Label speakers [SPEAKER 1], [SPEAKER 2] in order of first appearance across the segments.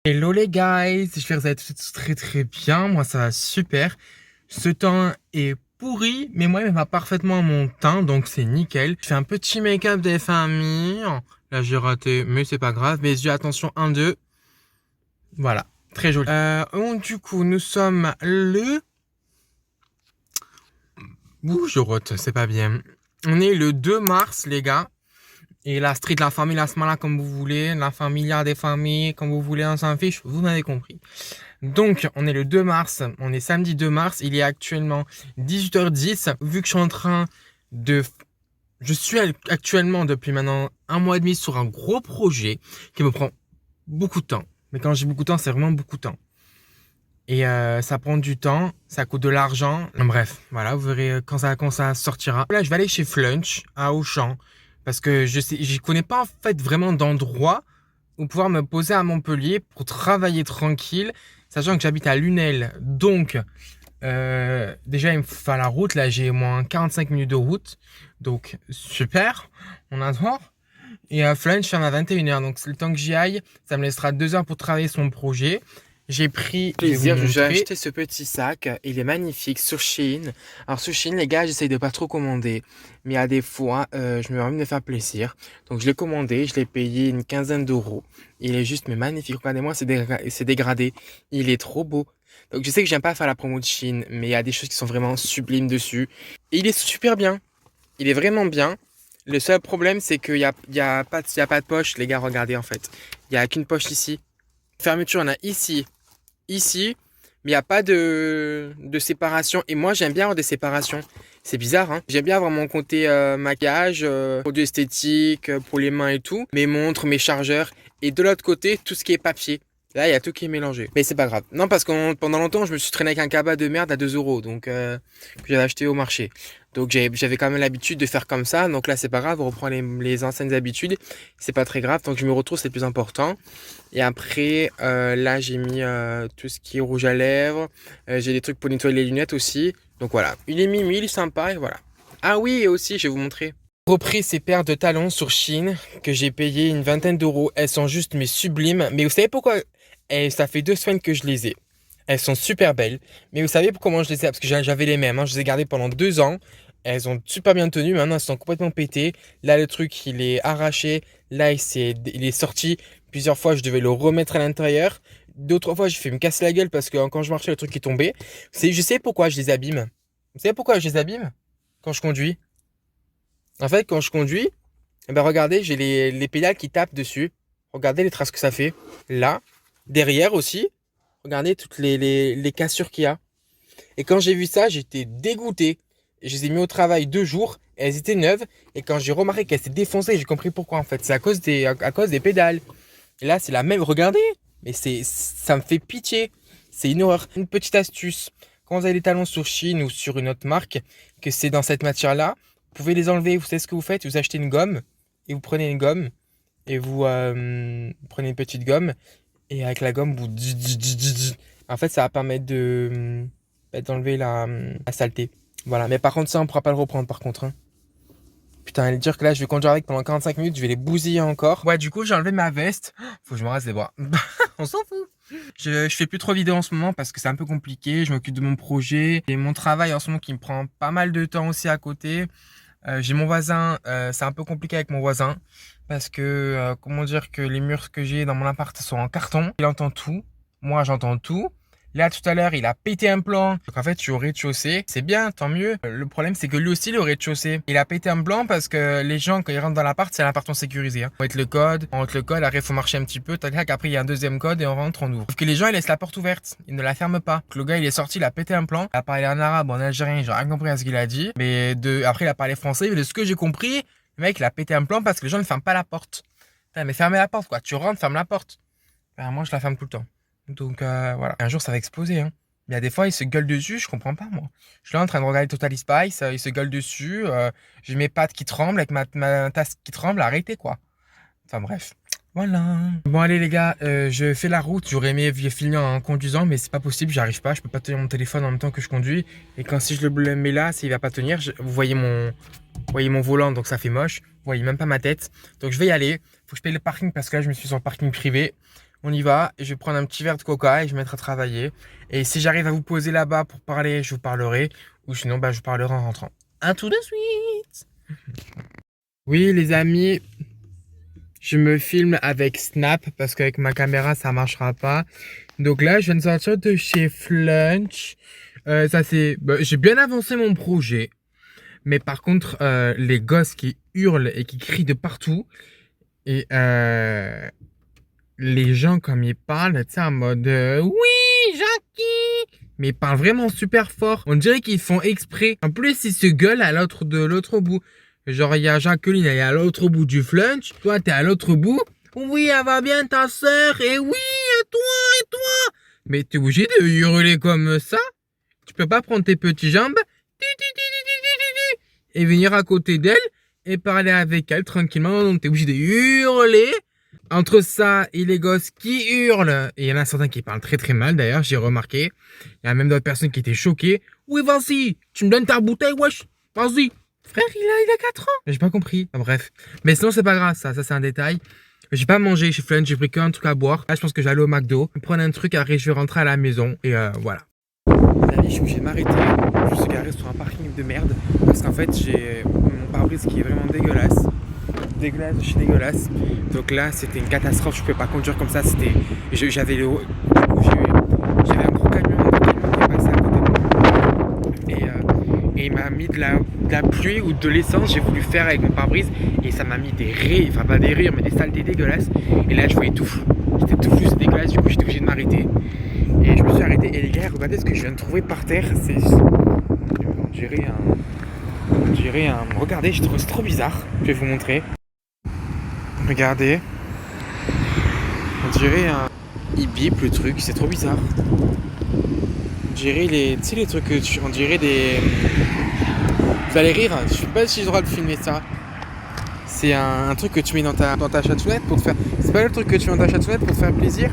[SPEAKER 1] Hello les guys, j'espère que vous allez tous très très bien, moi ça va super. Ce temps est pourri, mais moi il va parfaitement à mon teint, donc c'est nickel. Je fais un petit make-up des familles. Là j'ai raté, mais c'est pas grave. Mes yeux, attention, 1, 2. Voilà, très joli. Donc, du coup, nous sommes le... Ouh, je rote, c'est pas bien. On est le 2 mars les gars. Et la street, la famille, la smala comme vous voulez, la familia des familles, comme vous voulez, on s'en fiche, vous m'avez compris. Donc, on est le 2 mars, on est samedi 2 mars, il est actuellement 18h10. Vu que je suis en train de... Je suis actuellement depuis maintenant 1 mois et demi sur un gros projet qui me prend beaucoup de temps. Mais quand j'ai beaucoup de temps, c'est vraiment beaucoup de temps. Et ça prend du temps, ça coûte de l'argent. Bref, voilà, vous verrez quand ça sortira. Là, je vais aller chez Flunch, à Auchan, parce que je connais pas en fait vraiment d'endroit où pouvoir me poser à Montpellier pour travailler tranquille, sachant que j'habite à Lunel. Donc, déjà, il me faut la route. Là, j'ai moins 45 minutes de route. Donc, super, on adore. Et Flunch ferme à 21h. Donc, c'est le temps que j'y aille. Ça me laissera 2 heures pour travailler son projet. J'ai pris plaisir, j'ai acheté ce petit sac, il est magnifique sur Shein. Alors sur Shein les gars, j'essaye de pas trop commander, mais à des fois je me permets de me faire plaisir. Donc je l'ai commandé, je l'ai payé une quinzaine d'euros. Il est juste mais magnifique, regardez-moi, c'est dégradé, il est trop beau. Donc je sais que j'aime pas faire la promo de Shein, mais il y a des choses qui sont vraiment sublimes dessus. Et il est super bien, il est vraiment bien. Le seul problème c'est qu'il y a pas de poche les gars, regardez en fait. Il y a qu'une poche ici. Fermeture, on a ici, mais il n'y a pas de séparation. Et moi, j'aime bien avoir des séparations. C'est bizarre, hein. J'aime bien avoir mon côté maquillage, produits esthétiques, pour les mains et tout. Mes montres, mes chargeurs. Et de l'autre côté, tout ce qui est papier. Là, il y a tout qui est mélangé. Mais c'est pas grave. Non, parce que pendant longtemps, je me suis traîné avec un cabas de merde à 2 euros. Donc, que j'avais acheté au marché. Donc, j'avais quand même l'habitude de faire comme ça. Donc là, c'est pas grave. On reprend les anciennes habitudes. C'est pas très grave. Tant que je me retrouve, c'est le plus important. Et après, là, j'ai mis tout ce qui est rouge à lèvres. J'ai des trucs pour nettoyer les lunettes aussi. Donc voilà. Il est mimi, il est sympa et voilà. Ah oui, et aussi, je vais vous montrer. J'ai repris ces paires de talons sur Shein que j'ai payé une vingtaine d'euros. Elles sont juste mais sublimes. Mais vous savez pourquoi? Ça fait 2 semaines que je les ai. Elles sont super belles. Mais vous savez comment je les ai? Parce que j'avais les mêmes, hein. Je les ai gardées pendant 2 ans. Elles ont super bien tenu. Maintenant, elles sont complètement pétées. Là, le truc, il est arraché. Là, il est sorti. Plusieurs fois, je devais le remettre à l'intérieur. D'autres fois, j'ai fait me casser la gueule parce que quand je marchais, le truc est tombé. Je sais pourquoi je les abîme. Vous savez pourquoi je les abîme? Quand je conduis. En fait, quand je conduis, eh ben regardez, j'ai les pédales qui tapent dessus. Regardez les traces que ça fait. Là, derrière aussi. Regardez toutes les cassures qu'il y a. Et quand j'ai vu ça, j'étais dégoûté. Et je les ai mis au travail 2 jours. Et elles étaient neuves. Et quand j'ai remarqué qu'elles s'étaient défoncées, j'ai compris pourquoi en fait. C'est à cause des pédales. Et là, c'est la même. Regardez. Mais ça me fait pitié. C'est une horreur. Une petite astuce. Quand vous avez des talons sur Shein ou sur une autre marque, que c'est dans cette matière-là, vous pouvez les enlever. Vous savez ce que vous faites? Vous achetez une gomme. Et vous prenez une gomme. Et vous prenez une petite gomme. Et avec la gomme, vous... En fait, ça va permettre d'enlever la saleté. Voilà. Mais par contre, ça, on pourra pas le reprendre par contre, hein. Putain, elle dire que là, je vais conduire avec pendant 45 minutes, je vais les bousiller encore. Ouais, du coup, j'ai enlevé ma veste. Faut que je me rase les bras. On s'en fout. Je fais plus trop vidéo en ce moment parce que c'est un peu compliqué. Je m'occupe de mon projet et mon travail en ce moment qui me prend pas mal de temps aussi à côté. J'ai mon voisin, c'est un peu compliqué avec mon voisin parce que, comment dire, que les murs que j'ai dans mon appart sont en carton. Il entend tout. Moi, j'entends tout. Là, tout à l'heure, il a pété un plomb. Donc, en fait, je suis au rez-de-chaussée. C'est bien, tant mieux. Le problème, c'est que lui aussi, il est au rez-de-chaussée. Il a pété un plomb parce que les gens, quand ils rentrent dans l'appart, c'est un appartement sécurisé, hein. On met le code, après, il faut marcher un petit peu. Tac, tac, après, il y a un deuxième code et on rentre, on ouvre. Sauf que les gens, ils laissent la porte ouverte. Ils ne la ferment pas. Donc, le gars, il est sorti, il a pété un plomb. Il a parlé en arabe, en algérien, j'ai rien compris à ce qu'il a dit. Mais après, il a parlé français. Mais de ce que j'ai compris, le mec, il a pété un plomb parce que les gens ne ferment pas la porte. Putain, mais fermez la porte, quoi. Tu rentres, ferme la porte. Ben, moi, je la ferme tout le temps. Donc, voilà. Un jour, ça va exploser, hein. Il y a des fois, ils se gueulent dessus, je comprends pas, moi. Je suis là en train de regarder Total Spice, ils se gueulent dessus, j'ai mes pattes qui tremblent, avec ma tasse qui tremble, arrêtez, quoi. Enfin, bref. Voilà. Bon, allez, les gars, je fais la route. J'aurais aimé filmer en conduisant, mais c'est pas possible, j'arrive pas. Je peux pas tenir mon téléphone en même temps que je conduis. Et si je le mets là, il va pas tenir. Vous voyez mon volant, donc ça fait moche. Vous voyez même pas ma tête. Donc, je vais y aller. Faut que je paye le parking parce que là, je me suis sur le parking privé. On y va, je vais prendre un petit verre de coca et je vais me mettre à travailler. Et si j'arrive à vous poser là-bas pour parler, je vous parlerai. Ou sinon, bah, je vous parlerai en rentrant. À tout de suite. Oui, les amis, je me filme avec Snap parce qu'avec ma caméra, ça marchera pas. Donc là, je viens de sortir de chez Flunch. J'ai bien avancé mon projet. Mais par contre, les gosses qui hurlent et qui crient de partout. Et les gens, comme ils parlent, tu sais, en mode oui, Jackie! Mais ils parlent vraiment super fort. On dirait qu'ils font exprès. En plus, ils se gueulent à l'autre bout. Genre, il y a Jacqueline, elle est à l'autre bout du flunch. Toi, t'es à l'autre bout. Oui, elle va bien, ta sœur. Et oui, et toi, et toi. Mais t'es obligé de hurler comme ça. Tu peux pas prendre tes petites jambes et venir à côté d'elle et parler avec elle tranquillement. Donc, t'es obligé de hurler. Entre ça et les gosses qui hurlent, et il y en a certains qui parlent très très mal d'ailleurs, j'ai remarqué. Il y a même d'autres personnes qui étaient choquées. Oui, vas-y, tu me donnes ta bouteille, wesh, vas-y. Frère, il a 4 ans. J'ai pas compris. Enfin, bref. Mais sinon, c'est pas grave, ça c'est un détail. J'ai pas mangé chez Flunch, j'ai pris qu'un truc à boire. Là, je pense que j'allais au McDo, prendre un truc, après je vais rentrer à la maison, et voilà. Les amis, je suis obligé de m'arrêter. Je suis garé sur un parking de merde, parce qu'en fait, j'ai mon pare-brise qui est vraiment dégueulasse. Je suis dégueulasse. Donc là, c'était une catastrophe. Je pouvais pas conduire comme ça. J'avais j'avais un gros camion qui est passé à côté de moi. Et il m'a mis de la pluie ou de l'essence. J'ai voulu faire avec mon pare-brise et ça m'a mis des rires, enfin pas des rires, mais des saletés dégueulasses. Et là, je voyais tout flou. C'était tout flou, c'était dégueulasse. Du coup, j'étais obligé de m'arrêter. Et je me suis arrêté. Et les gars, regardez ce que je viens de trouver par terre. On dirait un. Regardez, je trouve c'est trop bizarre. Je vais vous montrer. Regardez, on dirait un... Il bip le truc, c'est trop bizarre. On dirait tu sais les trucs que on dirait des... Vous allez rire, je sais pas si j'ai le droit de filmer ça. C'est un truc que tu mets dans ta chatounette pour te faire... C'est pas le truc que tu mets dans ta chatounette pour te faire plaisir?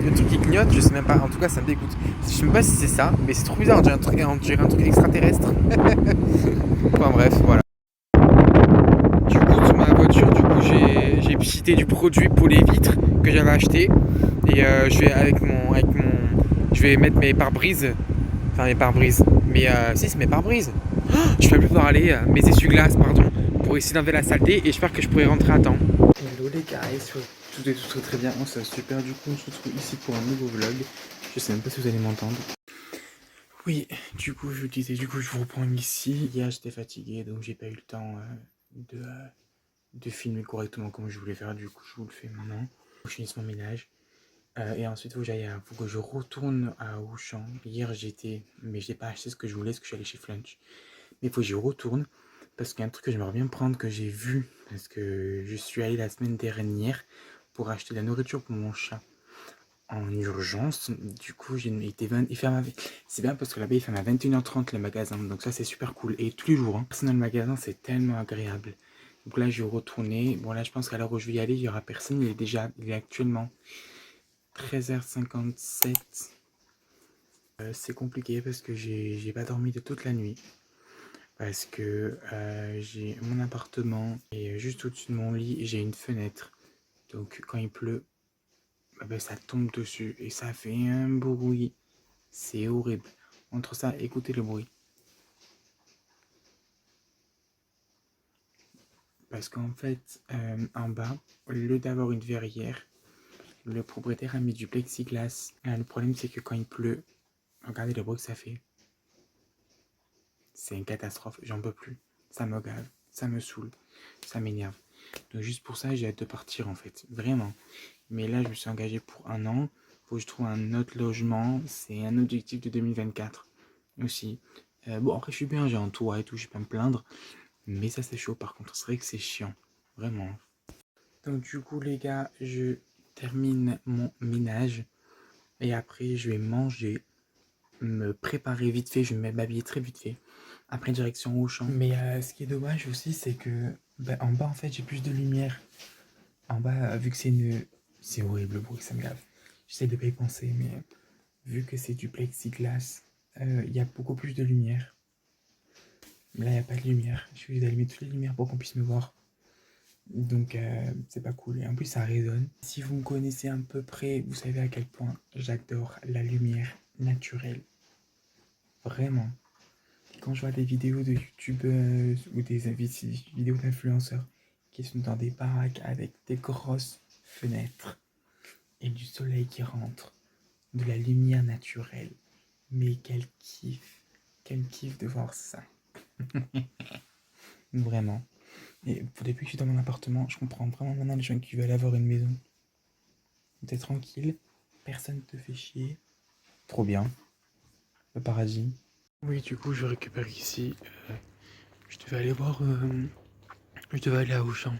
[SPEAKER 1] Le truc qui clignote, je sais même pas, en tout cas ça me dégoûte. Je sais même pas si c'est ça, mais c'est trop bizarre, on dirait un truc extraterrestre. Enfin bref, voilà. Du coup, sur ma voiture, j'ai cité du produit pour les vitres que j'avais acheté. Et je vais mettre mes pare-brises. Enfin, mes pare-brises. Si, c'est mes pare-brises. Oh, je peux plus parler. Mes essuie-glaces, pardon. Pour essayer d'enlever la saleté. Et j'espère que je pourrai rentrer à temps. Hello les gars, tout est tout très bien. On se super. Du coup, on se retrouve ici pour un nouveau vlog. Je sais même pas si vous allez m'entendre. Oui, du coup, je vous disais, je vous reprends ici. Hier, j'étais fatigué, donc j'ai pas eu le temps de filmer correctement comme je voulais faire. Du coup, je vous le fais maintenant. Je finisse mon ménage. Et ensuite, il faut que je retourne à Auchan. Hier, mais je n'ai pas acheté ce que je voulais, parce que je suis allé chez Flunch. Mais il faut que j'y retourne, parce qu'il y a un truc que j'aimerais bien prendre, que j'ai vu, parce que je suis allé la semaine dernière pour acheter de la nourriture pour mon chat en urgence. Du coup, c'est bien parce que là-bas, il ferme à 21h30 le magasin, donc ça, c'est super cool. Et tous les jours, hein, personne dans le magasin, c'est tellement agréable. Donc là, je vais retourner. Bon, là, je pense qu'à l'heure où je vais y aller, il n'y aura personne. Il est actuellement 13h57. C'est compliqué parce que j'ai pas dormi de toute la nuit. Parce que j'ai mon appartement et juste au-dessus de mon lit, j'ai une fenêtre. Donc quand il pleut, ça tombe dessus et ça fait un bruit. C'est horrible. Entre ça, écoutez le bruit. Parce qu'en fait, en bas, au lieu d'avoir une verrière, le propriétaire a mis du plexiglas. Le problème, c'est que quand il pleut, regardez le bruit que ça fait. C'est une catastrophe, j'en peux plus. Ça me gave, ça me saoule, ça m'énerve. Donc juste pour ça, j'ai hâte de partir en fait, vraiment. Mais là, je me suis engagé pour 1 an. Faut que je trouve un autre logement. C'est un objectif de 2024 aussi. Bon, après, je suis bien, j'ai un toit et tout, je vais pas me plaindre. Mais ça, c'est chaud par contre. C'est vrai que c'est chiant, vraiment. Donc du coup, les gars, je termine mon ménage. Et après, je vais manger, me préparer vite fait. Je vais m'habiller très vite fait. Après, direction Auchan. Mais ce qui est dommage aussi, c'est que en bas, en fait, j'ai plus de lumière. En bas, vu que c'est horrible le bruit, ça me gave. J'essaie de pas y penser, mais vu que c'est du plexiglas, il y a beaucoup plus de lumière. Là, il n'y a pas de lumière. Je vais allumer toutes les lumières pour qu'on puisse me voir.
[SPEAKER 2] Donc c'est pas cool. Et en plus ça résonne. Si vous me connaissez à peu près, vous savez à quel point j'adore la lumière naturelle. Vraiment. Et quand je vois des vidéos de YouTube ou des vidéos d'influenceurs qui sont dans des baraques avec des grosses fenêtres et du soleil qui rentre, de la lumière naturelle. Mais quel kiff de voir ça. Vraiment. Et depuis que je suis dans mon appartement, je comprends vraiment maintenant les gens qui veulent avoir une maison. T'es tranquille, personne ne te fait chier. Trop bien. Le paradis. Oui, du coup, je récupère ici. Je devais aller voir. Je devais aller à Auchan.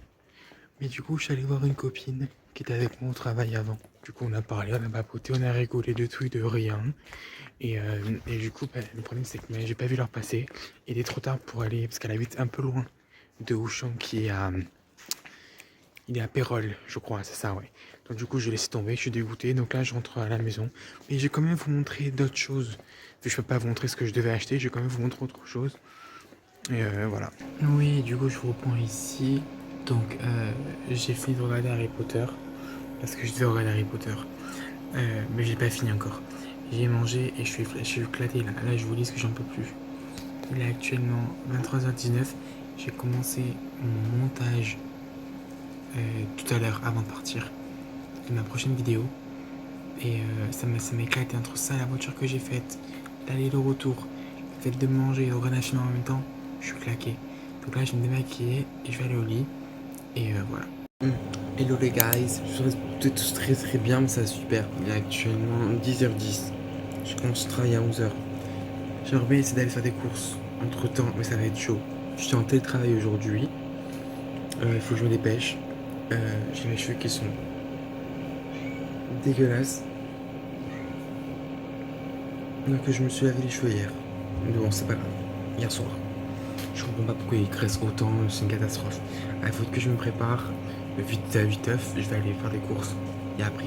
[SPEAKER 2] Mais du coup, je suis allé voir une copine qui était avec moi au travail avant. Du coup, on a parlé, on a papoté, on a rigolé de tout et de rien. Et du coup, le problème, c'est que j'ai pas vu leur passer. Il est trop tard pour aller, parce qu'elle habite un peu loin de Auchan, qui est à. Il est à Pérol, je crois, c'est ça, ouais. Donc du coup, je laisse tomber, je suis dégoûté. Donc là, je rentre à la maison. Mais je vais quand même vous montrer d'autres choses. Vu que je peux pas vous montrer ce que je devais acheter, je vais quand même vous montrer autre chose. Et voilà. Oui, du coup, je vous reprends ici. Donc, j'ai fini de regarder Harry Potter. Parce que je devais regarder Harry Potter. Mais j'ai pas fini encore. J'ai mangé et je suis éclaté là. Là, je vous dis ce que j'en peux plus. Il est actuellement 23h19. J'ai commencé mon montage tout à l'heure avant de partir de ma prochaine vidéo. Et ça m'a éclaté entre ça, la voiture que j'ai faite, l'aller et le retour, le fait de manger et de regarder un film en même temps. Je suis claqué. Donc là, je vais me démaquiller et je vais aller au lit. Et voilà. Hello les guys, je suis tous très très bien, mais ça va super. Il est actuellement 10h10. Je commence à travailler à 11h. J'aimerais bien essayer d'aller faire des courses entre temps, mais ça va être chaud. Je suis en télétravail aujourd'hui. Il faut que je me dépêche. J'ai mes cheveux qui sont dégueulasses. Donc je me suis lavé les cheveux hier. Mais bon, c'est pas grave. Hier soir. Je comprends pas pourquoi il cresse autant, c'est une catastrophe. Il faut que je me prépare. Vite à 8h, je vais aller faire des courses. Et après,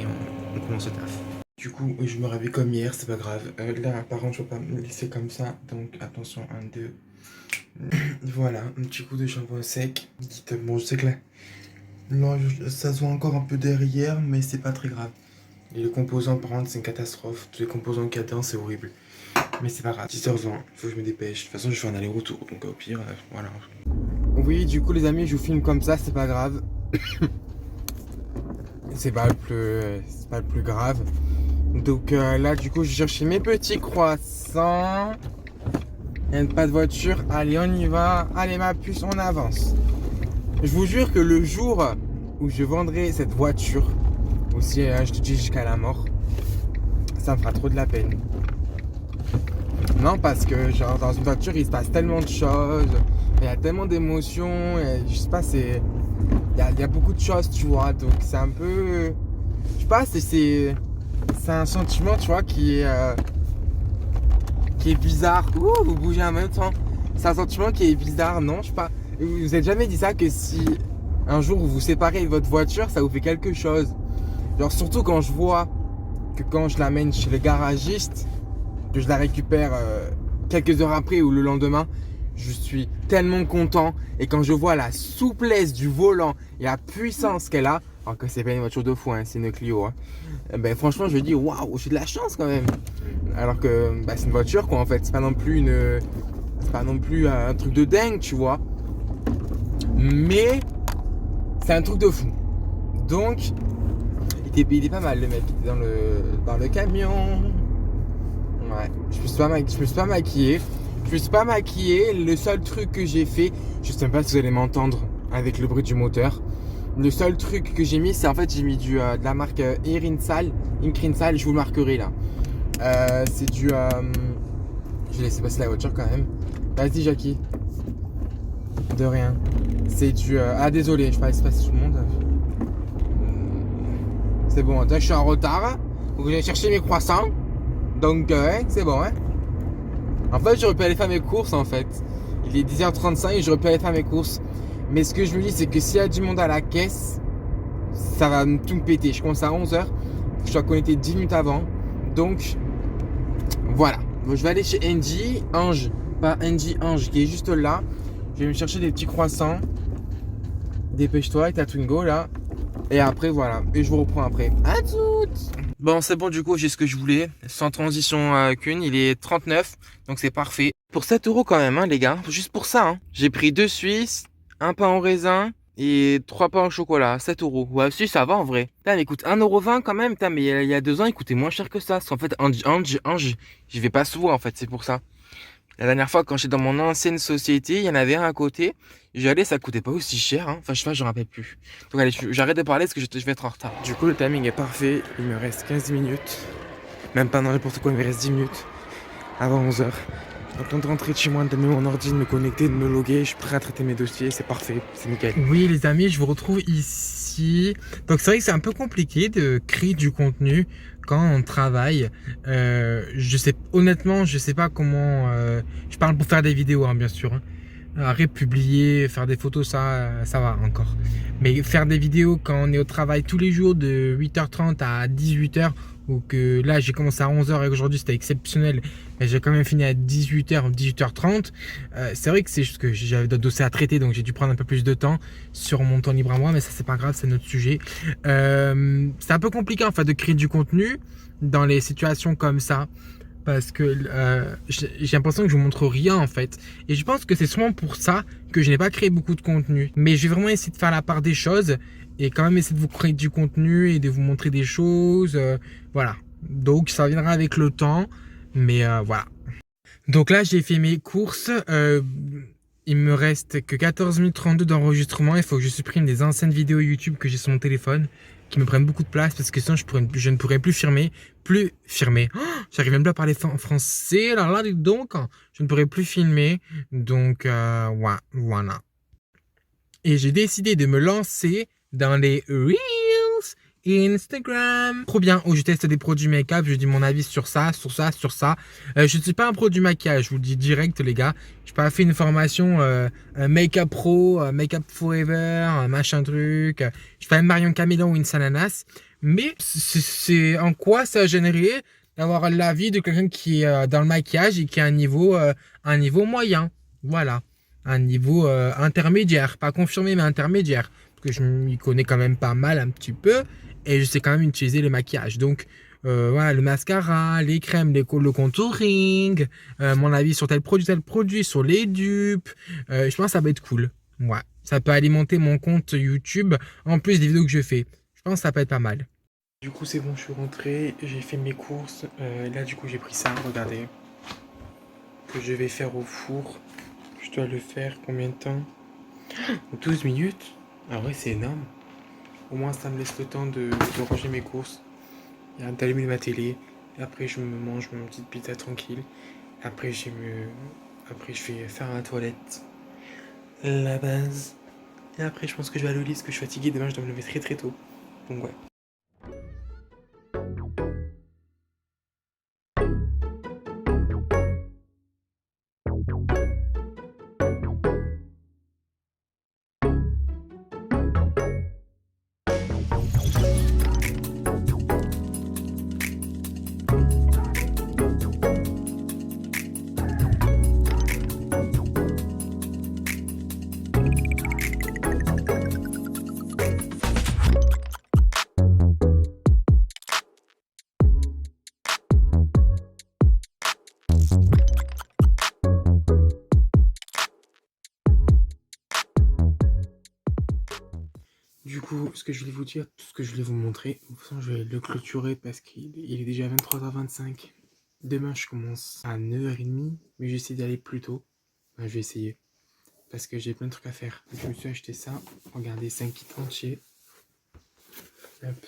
[SPEAKER 2] on commence le taf. Du coup, je me réveille comme hier, c'est pas grave. Là, par contre, je peux pas me laisser comme ça. Donc, attention, 1, 2. Voilà, un petit coup de shampoing sec. Bon, je sais que là, ça se voit encore un peu derrière, mais c'est pas très grave. Et les composants, par contre, c'est une catastrophe. Tous les composants cadents, c'est horrible. Mais c'est pas grave. 10h20, il faut que je me dépêche. De toute façon, je fais un aller-retour. Donc, au pire, voilà. Oui, du coup, les amis, je vous filme comme ça, c'est pas grave. c'est pas le plus grave. Donc là, du coup, je cherche mes petits croissants. Il n'y a pas de voiture. Allez, on y va. Allez, ma puce, on avance. Je vous jure que le jour où je vendrai cette voiture, aussi, je te dis jusqu'à la mort, ça me fera trop de la peine. Non, parce que genre dans une voiture, il se passe tellement de choses, il y a tellement d'émotions, je sais pas, il y a beaucoup de choses, tu vois, donc c'est un peu, je sais pas, c'est un sentiment, tu vois, qui est bizarre. Ouh, vous bougez en même temps. C'est un sentiment qui est bizarre, non, je sais pas. Vous avez jamais dit ça, que si un jour vous vous séparez de votre voiture, ça vous fait quelque chose. Genre surtout quand je vois que quand je l'amène chez le garagiste, que je la récupère quelques heures après ou le lendemain, je suis tellement content. Et quand je vois la souplesse du volant et la puissance qu'elle a, alors que c'est pas une voiture de fou, hein, c'est une Clio, hein, ben franchement je me dis waouh, j'ai de la chance quand même. Alors que c'est une voiture quoi en fait, c'est pas non plus un truc de dingue, tu vois. Mais c'est un truc de fou. Donc il était pas mal le mec, il était dans le camion. Ouais, je me suis pas maquillé. Le seul truc que j'ai fait, je sais même pas si vous allez m'entendre avec le bruit du moteur. Le seul truc que j'ai mis, c'est en fait j'ai mis de la marque Irinsal, je vous le marquerai là. C'est du je vais laisser passer la voiture quand même. Vas-y Jackie. De rien. C'est du ah désolé, je vais pas laisser passer tout le monde. C'est bon, je suis en retard. Faut que j'aille chercher mes croissants. Donc c'est bon, hein. En fait, j'aurais pu aller faire mes courses en fait. Il est 10h35 et j'aurais pu aller faire mes courses. Mais ce que je me dis, c'est que s'il y a du monde à la caisse, ça va tout me péter. Je commence à 11h. Je dois connecter 10 minutes avant. Donc, voilà. Donc, je vais aller chez Ange, pas Ange, qui est juste là. Je vais me chercher des petits croissants.
[SPEAKER 1] Dépêche-toi avec ta Twingo là. Et après, voilà. Et je vous reprends après. À toutes. Bon, c'est bon, du coup, j'ai ce que je voulais. Sans transition qu'une. Il est 39. Donc, c'est parfait. Pour 7 euros quand même, hein, les gars. Juste pour ça, hein. J'ai pris 2 Suisses, un pain au raisin et 3 pains au chocolat. 7 euros. Ouais, si, ça va en vrai. Putain, mais il coûte 1,20 € quand même. Putain, mais il y a 2 ans, il coûtait moins cher que ça. Parce qu'en fait, j'y vais pas souvent, en fait. C'est pour ça. La dernière fois, quand j'étais dans mon ancienne société, il y en avait un à côté. J'y allais, ça coûtait pas aussi cher, hein. Enfin, je sais pas, je me rappelle plus. Donc, allez, j'arrête de parler parce que je vais être en retard. Du coup, le timing est parfait. Il me reste 15 minutes. Même pas n'importe quoi, il me reste 10 minutes. Avant 11 heures. Je suis en train de rentrer de chez moi, d'allumer mon ordi, de me connecter, de me loguer. Je suis prêt à traiter mes dossiers. C'est parfait. C'est nickel. Oui, les amis, je vous retrouve ici. Donc, c'est vrai que c'est un peu compliqué de créer du contenu quand on travaille. Honnêtement, je sais pas comment. Je parle pour faire des vidéos, hein, bien sûr, hein. Après, publier, faire des photos, ça va encore. Mais faire des vidéos quand on est au travail tous les jours de 8h30 à 18h, ou que là j'ai commencé à 11h et aujourd'hui c'était exceptionnel, mais j'ai quand même fini à 18h, 18h30. C'est vrai que c'est juste que j'avais d'autres dossiers à traiter, donc j'ai dû prendre un peu plus de temps sur mon temps libre à moi, mais ça c'est pas grave, c'est notre sujet. C'est un peu compliqué en fait de créer du contenu dans les situations comme ça. Parce que j'ai l'impression que je vous montre rien en fait. Et je pense que c'est sûrement pour ça que je n'ai pas créé beaucoup de contenu. Mais je vais vraiment essayer de faire la part des choses et quand même essayer de vous créer du contenu et de vous montrer des choses. Voilà. Donc ça viendra avec le temps. Mais voilà. Donc là, j'ai fait mes courses. Il me reste que 14 minutes 32 d'enregistrement. Il faut que je supprime des anciennes vidéos YouTube que j'ai sur mon téléphone qui me prennent beaucoup de place parce que sinon je ne pourrais plus filmer. Oh, j'arrive même pas à parler français. Alors là, donc, je ne pourrais plus filmer. Donc, ouais, voilà. Et j'ai décidé de me lancer dans les Reels Instagram. Trop bien, où je teste des produits make-up, je dis mon avis sur ça, sur ça, sur ça. Je ne suis pas un pro du maquillage, je vous le dis direct les gars. Je n'ai pas fait une formation make-up pro, make-up forever, machin truc. Je fais un Marion Camélon ou une Sananas. Mais c'est en quoi ça a généré d'avoir l'avis de quelqu'un qui est dans le maquillage et qui a un niveau moyen. Voilà. Un niveau intermédiaire. Pas confirmé, mais intermédiaire. Parce que je m'y connais quand même pas mal un petit peu. Et je sais quand même utiliser le maquillage. Donc, voilà, le mascara, les crèmes, le contouring, mon avis sur tel produit, sur les dupes. Je pense que ça va être cool. Ouais. Ça peut alimenter mon compte YouTube en plus des vidéos que je fais. Je pense que ça peut être pas mal. Du coup, c'est bon, je suis rentré. J'ai fait mes courses. Là, du coup, j'ai pris ça. Regardez. Que je vais faire au four. Je dois le faire combien de temps? 12 minutes? Ah ouais, c'est énorme. Au moins, ça me laisse le temps de ranger mes courses, d'allumer ma télé. Et après, je me mange mon petite pizza tranquille. Après, je vais faire la toilette. La base. Et après, je pense que je vais aller au lit parce que je suis fatigué. Demain, je dois me lever très très tôt. Donc, ouais. Du coup, ce que je voulais vous dire, tout ce que je voulais vous montrer, de toute façon, je vais le clôturer parce qu'il est déjà 23h25. Demain, je commence à 9h30, mais j'essaie d'aller plus tôt. Enfin, je vais essayer. Parce que j'ai plein de trucs à faire. Je me suis acheté ça. Regardez, 5 kits entiers. Hop.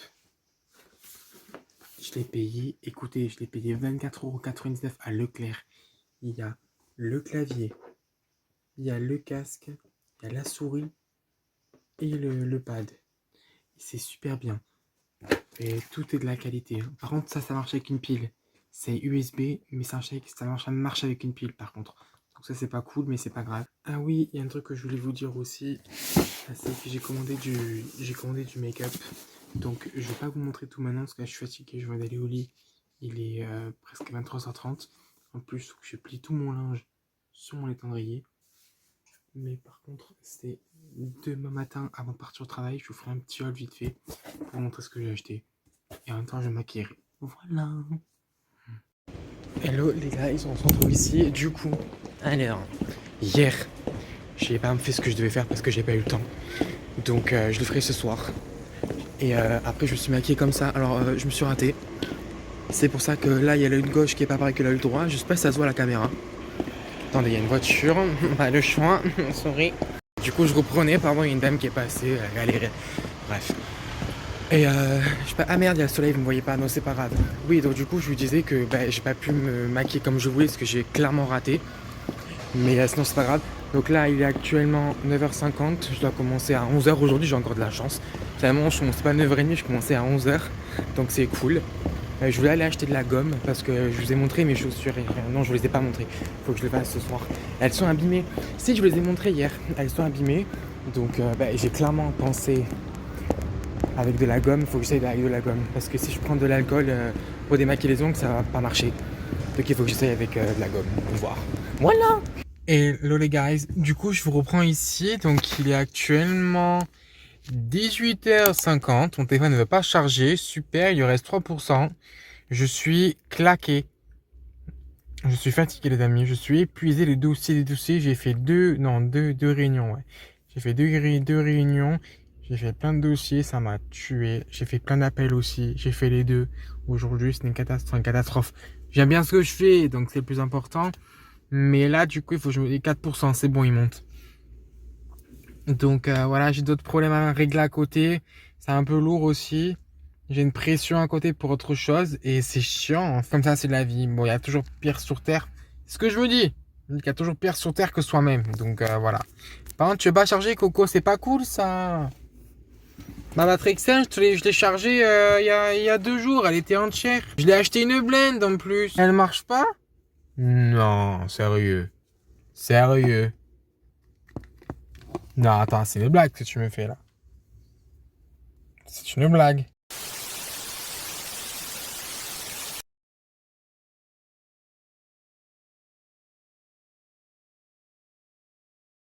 [SPEAKER 1] Je l'ai payé. Écoutez, je l'ai payé 24,99 € à Leclerc. Il y a le clavier. Il y a le casque. Il y a la souris. Et le pad. C'est super bien. Et tout est de la qualité, hein. Par contre, ça marche avec une pile. C'est USB, mais ça marche avec une pile par contre. Donc ça, c'est pas cool, mais c'est pas grave. Ah oui, il y a un truc que je voulais vous dire aussi. C'est que j'ai commandé du make-up. Donc, je vais pas vous montrer tout maintenant parce que là, je suis fatigué. Je viens d'aller au lit. Il est presque 23h30. En plus, je plie tout mon linge sur mon étendrier.
[SPEAKER 2] Mais par contre, c'est demain matin, avant de partir au travail, je vous ferai un petit haul vite fait pour vous montrer ce que j'ai acheté. Et en même temps, je maquillerai. Voilà. Hello les gars, on se retrouve ici. Du coup, alors, hier, j'ai pas fait ce que je devais faire parce que j'ai pas eu le temps. Donc, je le ferai ce soir. Et après, je me suis maquillé comme ça. Alors, je me suis raté. C'est pour ça que là, il y a l'œil gauche qui est pas pareil que l'œil droit. Je sais pas si ça se voit à la caméra. Attendez, il y a une voiture. Pas le choix. Sorry. Du coup, je reprenais. Pardon, il y a une dame qui est passée. Elle a galéré. Bref. Et je sais pas, ah merde, il y a le soleil, vous me voyez pas, non c'est pas grave. Oui, donc du coup je lui disais que j'ai pas pu me maquiller comme je voulais parce que j'ai clairement raté. Mais sinon c'est pas grave. Donc là il est actuellement 9h50, je dois commencer à 11h aujourd'hui, j'ai encore de la chance. Finalement je commençais pas à 9h30, je commençais à 11h, donc c'est cool. Je voulais aller acheter de la gomme parce que je vous ai montré mes chaussures et non je vous les ai pas montrées. Faut que je les fasse ce soir. Elles sont abîmées. Si je vous les ai montrées hier, elles sont abîmées. Donc j'ai clairement pensé avec de la gomme, il faut que j'essaye avec de la gomme. Parce que si je prends de l'alcool pour démaquiller les ongles, ça va pas marcher. Donc il faut que j'essaye avec de la gomme. On va voir. Voilà.
[SPEAKER 1] Et hello les guys, du coup je vous reprends ici. Donc il est actuellement 18h50. Mon téléphone ne veut pas charger. Super, il lui reste 3%. Je suis claqué. Je suis fatigué les amis. Je suis épuisé les dossiers. J'ai fait deux réunions. Ouais. J'ai fait deux réunions. J'ai fait plein de dossiers, ça m'a tué. J'ai fait plein d'appels aussi. J'ai fait les deux. Aujourd'hui, c'est une catastrophe. J'aime bien ce que je fais, donc c'est le plus important. Mais là, du coup, il faut que je me dise 4%. C'est bon, il monte. Donc voilà, j'ai d'autres problèmes à régler à côté. C'est un peu lourd aussi. J'ai une pression à côté pour autre chose. Et c'est chiant. Comme ça, c'est la vie. Bon, il y a toujours pire sur Terre. C'est ce que je vous dis. Il y a toujours pire sur Terre que soi-même. Donc voilà. Par contre, tu veux pas charger, Coco? C'est pas cool, ça. Ma batterie externe, je l'ai chargée il y a 2 jours, elle était entière. Je l'ai acheté une blende en plus. Elle marche pas? Non, sérieux. Sérieux. Non, attends, c'est une blague que tu me fais là. C'est une blague.